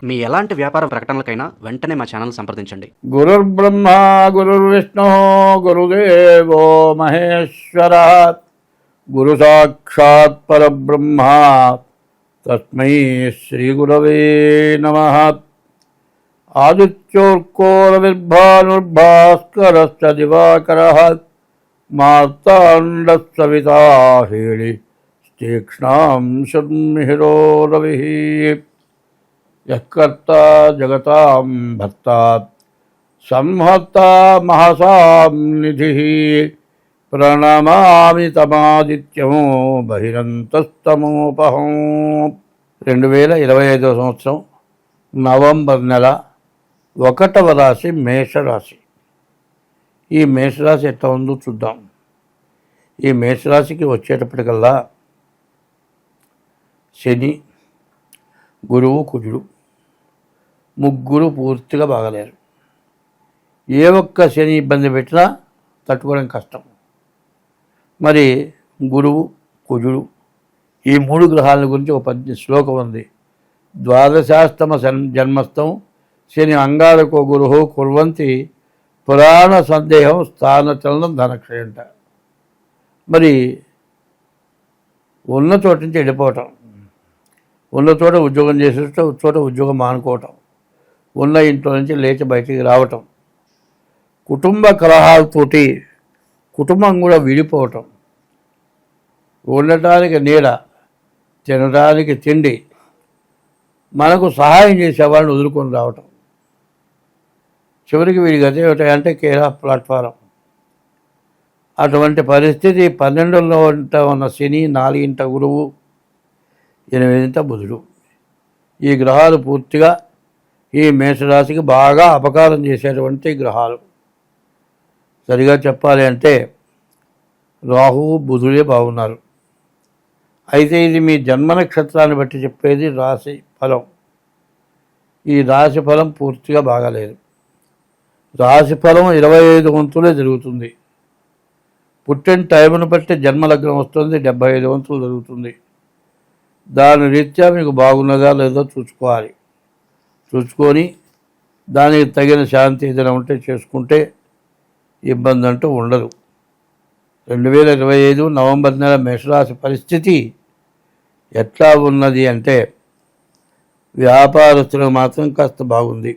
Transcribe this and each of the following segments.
మీ ఎలాంటి వ్యాపార ప్రకటనలకైనా వెంటనే మా ఛానల్ సంప్రదించండి. గురుర్బ్రహ్మ గురుర్విష్ణు గురుదేవో మహేశ్వర గురు సాక్షాత్ పరబ్రహ్మ తస్మై శ్రీ గురవే నమః. ఆదిత్యోర్కోరవిర్భానుర్భాస్కరశ్చ దివాకరః మార్తాండః సవితా హేళి తీక్ష్ణాం శర్మిహిరో రవిః. యఃకర్త జగతాం భర్త సంహర్త మహసాం నిధిః ప్రణమామి తమాదిత్యం బహిరంతస్తమోపహం. 2025 సంవత్సరం నవంబర్ నెల 1వ రాశి మేషరాశి. ఈ మేషరాశి ఎట్లా ఉందో చూద్దాం. ఈ మేషరాశికి వచ్చేటప్పటికల్లా శని, గురువు, కుజుడు ముగ్గురు పూర్తిగా బాగలేరు. ఏ ఒక్క శని ఇబ్బంది పెట్టినా తట్టుకోవడం కష్టం. మరి గురువు, కుజుడు ఈ 3 గ్రహాల గురించి ఒక శ్లోకం ఉంది. ద్వాదశాస్తమ జన్మస్థం శని అంగారకో గురుహు కుర్వంతి పురాణ సందేహం స్థానచలనం ధనక్షయంట. మరి ఉన్న చోట నుంచి వెళ్ళిపోవటం, ఉన్న చోట ఉద్యోగం చేసేట చోట ఉద్యోగం మానుకోవటం, ఉన్న ఇంట్లో నుంచి లేచి బయటికి రావటం, కుటుంబ కలహాలతోటి కుటుంబం కూడా విడిపోవటం, ఉండటానికి నీడ, తినడానికి తిండి, మనకు సహాయం చేసేవాళ్ళని వదులుకొని రావటం, చివరికి వీడి గతి ఏమిటంటే కేర్ ఆఫ్ ప్లాట్ఫారం. అటువంటి పరిస్థితి 12లో ఉన్న శని, 4 గురువు, 8 బుధుడు ఈ గ్రహాలు పూర్తిగా ఈ మేషరాశికి బాగా అపకారం చేసేటువంటి గ్రహాలు. సరిగా చెప్పాలి అంటే రాహువు, బుధుడే బాగున్నారు. అయితే ఇది మీ జన్మ నక్షత్రాన్ని బట్టి చెప్పేది రాశి ఫలం. ఈ రాశి ఫలం పూర్తిగా బాగాలేదు. రాశి ఫలం 25 వంతులే జరుగుతుంది. పుట్టిన టైంను బట్టి జన్మలగ్నం వస్తుంది, 75 వంతులు జరుగుతుంది. దాని రీత్యా మీకు బాగున్నదా లేదో చూసుకోవాలి. చూసుకొని దానికి తగిన శాంతి ఏదైనా ఉంటే చేసుకుంటే ఇబ్బంది అంటూ ఉండదు. 2025 నవంబర్ నెల మేషరాశి పరిస్థితి ఎట్లా ఉన్నది అంటే వ్యాపారస్తులకు మాత్రం కాస్త బాగుంది.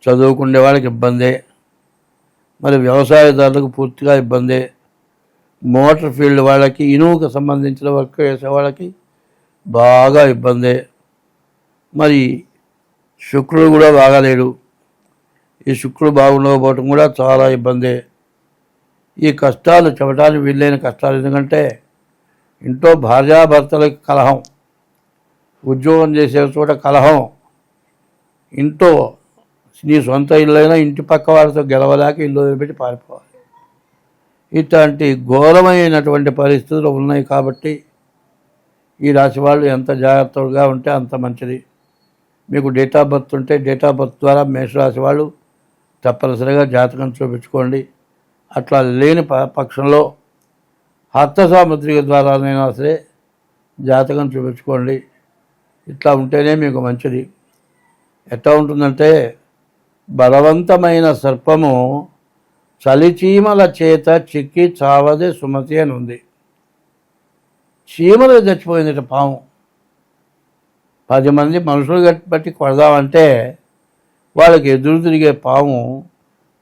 చదువుకునే వాళ్ళకి ఇబ్బందే. మరి వ్యవసాయదారులకు పూర్తిగా ఇబ్బందే. మోటార్ ఫీల్డ్ వాళ్ళకి, ఇనుముకు సంబంధించిన వర్క్ చేసే వాళ్ళకి బాగా ఇబ్బందే. మరి శుక్రుడు కూడా బాగాలేడు. ఈ శుక్రుడు బాగుండకపోవటం కూడా చాలా ఇబ్బందే. ఈ కష్టాలు చెప్పడానికి వీలైన కష్టాలు. ఎందుకంటే ఇంట్లో భార్యాభర్తలకు కలహం, ఉద్యోగం చేసే చోట కలహం, ఇంట్లో నీ సొంత ఇల్లైనా ఇంటి పక్క వాళ్ళతో గెలవలేక ఇల్లు వదిలిపెట్టి పారిపోవాలి. ఇట్లాంటి ఘోరమైనటువంటి పరిస్థితులు ఉన్నాయి. కాబట్టి ఈ రాశి వాళ్ళు ఎంత జాగ్రత్తగా ఉంటే అంత మంచిది. మీకు డేట్ ఆఫ్ బర్త్ ఉంటే డేట్ ఆఫ్ బర్త్ ద్వారా మేషరాశి వాళ్ళు తప్పనిసరిగా జాతకం చూపించుకోండి. అట్లా లేని పక్షంలో హస్త సాముద్రిక ద్వారానైనా సరే జాతకం చూపించుకోండి. ఇట్లా ఉంటేనే మీకు మంచిది. ఎట్లా ఉంటుందంటే బలవంతమైన సర్పము చలిచీమల చేత చిక్కి చావదే సుమతి అని ఉంది. చీమలు చచ్చిపోయిందట పాము. 10 మంది మనుషులు బట్టి కొడదామంటే వాళ్ళకి ఎదురు తిరిగే పాము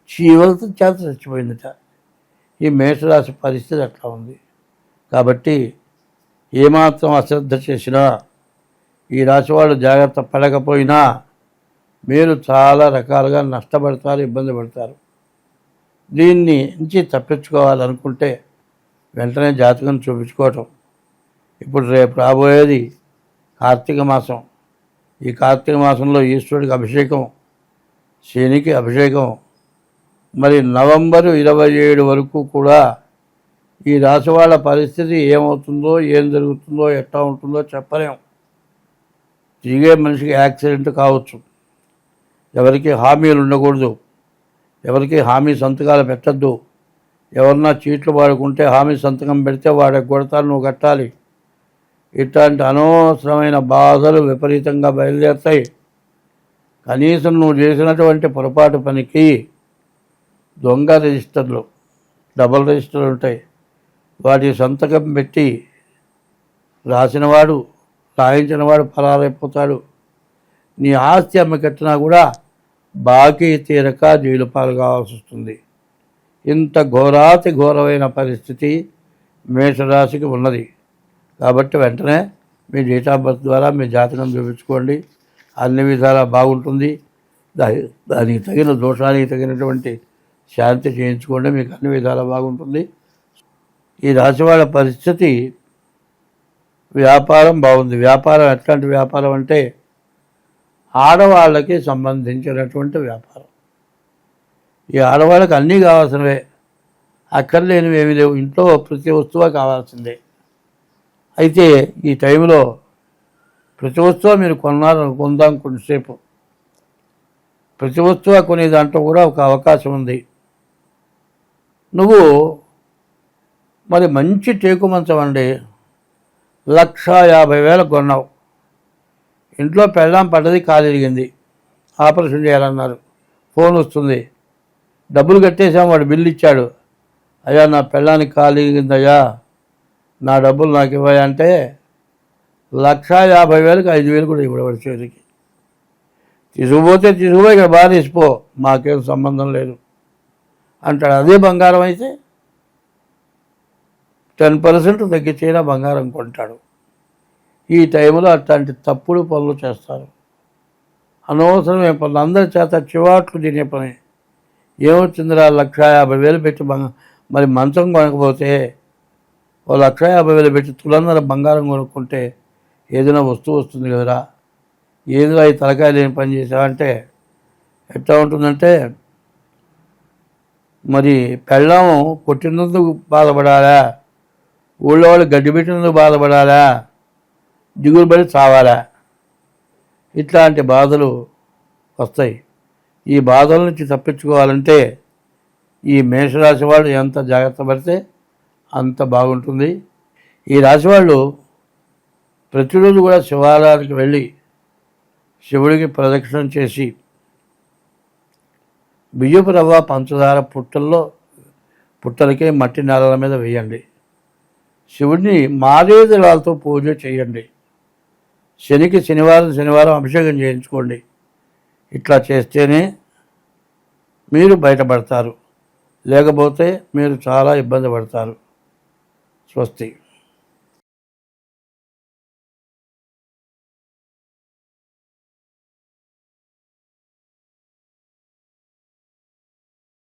చీమలతో చేత చచ్చిపోయిందట. ఈ మేషరాశి పరిస్థితి అట్లా ఉంది. కాబట్టి ఏమాత్రం అశ్రద్ధ చేసినా, ఈ రాశి వాళ్ళు జాగ్రత్త పడకపోయినా మీరు చాలా రకాలుగా నష్టపడతారు, ఇబ్బంది పడతారు. దీన్ని నుంచి తప్పించుకోవాలనుకుంటే వెంటనే జాతకం చూపించుకోవటం. ఇప్పుడు రేపు రాబోయేది కార్తీక మాసం. ఈ కార్తీక మాసంలో ఈశ్వరుడికి అభిషేకం, శనికి అభిషేకం. మరి నవంబరు 27 వరకు కూడా ఈ రాశి వాళ్ళ పరిస్థితి ఏమవుతుందో, ఏం జరుగుతుందో, ఎట్లా ఉంటుందో చెప్పలేం. తిరిగే మనిషికి యాక్సిడెంట్ కావచ్చు. ఎవరికి హామీలు ఉండకూడదు. ఎవరికి హామీ సంతకాలు పెట్టద్దు. ఎవరన్నా చీట్లు వాడుకుంటే హామీ సంతకం పెడితే వాడికి కొడతారు, నువ్వు కట్టాలి. ఇట్లాంటి అనవసరమైన బాధలు విపరీతంగా బయలుదేరుతాయి. కనీసం నువ్వు చేసినటువంటి పొరపాటు పనికి దొంగ రిజిస్టర్లు, డబుల్ రిజిస్టర్లు ఉంటాయి. వాటి సంతకం పెట్టి రాసినవాడు, రాయించినవాడు పరారైపోతాడు. నీ ఆస్తి అమ్మకట్టినా కూడా బాకీ తీరక జైలు పాలు కావాల్సి వస్తుంది. ఇంత ఘోరాతి ఘోరమైన పరిస్థితి మేషరాశికి ఉన్నది. కాబట్టి వెంటనే మీ డేట్ ఆఫ్ బర్త్ ద్వారా మీ జాతకం చూపించుకోండి. అన్ని విధాలా బాగుంటుంది. దానికి తగిన దోషానికి తగినటువంటి శాంతి చేయించుకోండి. మీకు అన్ని విధాలా బాగుంటుంది. ఈ రాశి వాళ్ళ పరిస్థితి, వ్యాపారం బాగుంది. వ్యాపారం ఎట్లాంటి వ్యాపారం అంటే ఆడవాళ్ళకి సంబంధించినటువంటి వ్యాపారం. ఈ ఆడవాళ్ళకి అన్నీ కావాల్సినవే, అక్కర్లేనివి ఏమీ లేవు. ఇంట్లో ప్రతి వస్తువు కావాల్సిందే. అయితే ఈ టైంలో ప్రతి వస్తువు మీరు కొందాం కొంతసేపు. ప్రతి వస్తువు కొనే దాంట్లో కూడా ఒక అవకాశం ఉంది. నువ్వు మరి మంచి టేకు మంచం అండి, 1,50,000 కొన్నావు. ఇంట్లో పెళ్ళాం పడ్డది, కాలిరిగింది, ఆపరేషన్ చేయాలన్నారు. ఫోన్ వస్తుంది, డబ్బులు కట్టేసాము, వాడు బిల్లు ఇచ్చాడు. అయ్యా నా పెళ్ళానికి కాలిరిగిందయ్యా, నా డబ్బులు నాకు ఇవ్వయా అంటే 1,50,000కి 5,000 కూడా ఇవ్వడు చేతికి. తీసుకుపోతే తీసుకుపోయి ఇక్కడ బాగా తీసిపో, మాకేం సంబంధం లేదు అంటాడు. అదే బంగారం అయితే 10% తగ్గించైనా బంగారం కొంటాడు. ఈ టైంలో అట్లాంటి తప్పుడు పనులు చేస్తారు. అనవసరమైన పనులు, అందరి చేత చివాట్లు తినే పని. ఏమొచ్చిందిరా 1,50,000 పెట్టి మరి మంచం కొనకపోతే 1,50,000 పెట్టి తులందర బంగారం కొనుక్కుంటే ఏదైనా వస్తువు వస్తుంది కదరా. ఏదిరా ఈ తలకాయ లేని పని చేసావంటే ఎట్లా ఉంటుందంటే, మరి పెళ్ళాము కొట్టినందుకు బాధపడాలా, ఊళ్ళో వాళ్ళు గడ్డి పెట్టినందుకు బాధపడాలా, దిగులు పడి చావాలా, ఇట్లాంటి బాధలు వస్తాయి. ఈ బాధల నుంచి తప్పించుకోవాలంటే ఈ మేషరాశి వాళ్ళు ఎంత జాగ్రత్త పడితే అంత బాగుంటుంది. ఈ రాశి వాళ్ళు ప్రతిరోజు కూడా శివాలయానికి వెళ్ళి శివుడికి ప్రదక్షిణం చేసి బియ్యపు రవ్వ పంచదార పుట్టలకి మట్టి నేలల మీద వేయండి. శివుడిని మారేడుదళాలతో పూజ చేయండి. శనికి శనివారం అభిషేకం చేయించుకోండి. ఇట్లా చేస్తేనే మీరు బయటపడతారు, లేకపోతే మీరు చాలా ఇబ్బంది పడతారు. స్వస్తి.